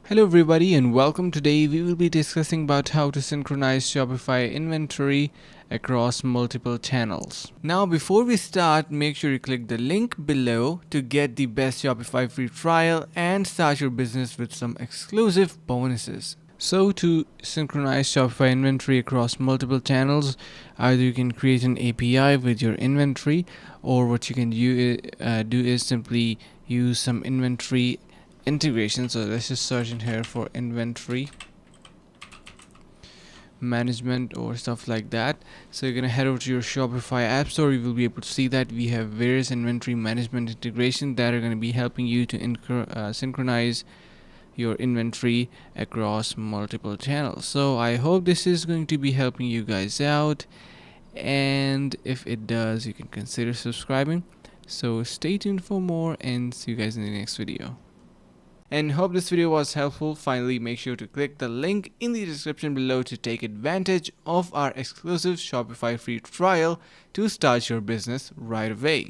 Hello everybody and welcome. Today we will be discussing about how to synchronize Shopify inventory across multiple channels. Now before we start, make sure you click the link below to get the best Shopify free trial and start your business with some exclusive bonuses. So to synchronize Shopify inventory across multiple channels, either you can create an API with your inventory, or what you can do is simply use some inventory integration. So let's just search in here for inventory management or stuff like that. So you're gonna head over to your Shopify app store. You will be able to see that we have various inventory management integration that are going to be helping you to synchronize your inventory across multiple channels. So I hope this is going to be helping you guys out, and if it does, you can consider subscribing. So stay tuned for more and see you guys in the next video. And hope this video was helpful. Finally, make sure to click the link in the description below to take advantage of our exclusive Shopify free trial to start your business right away.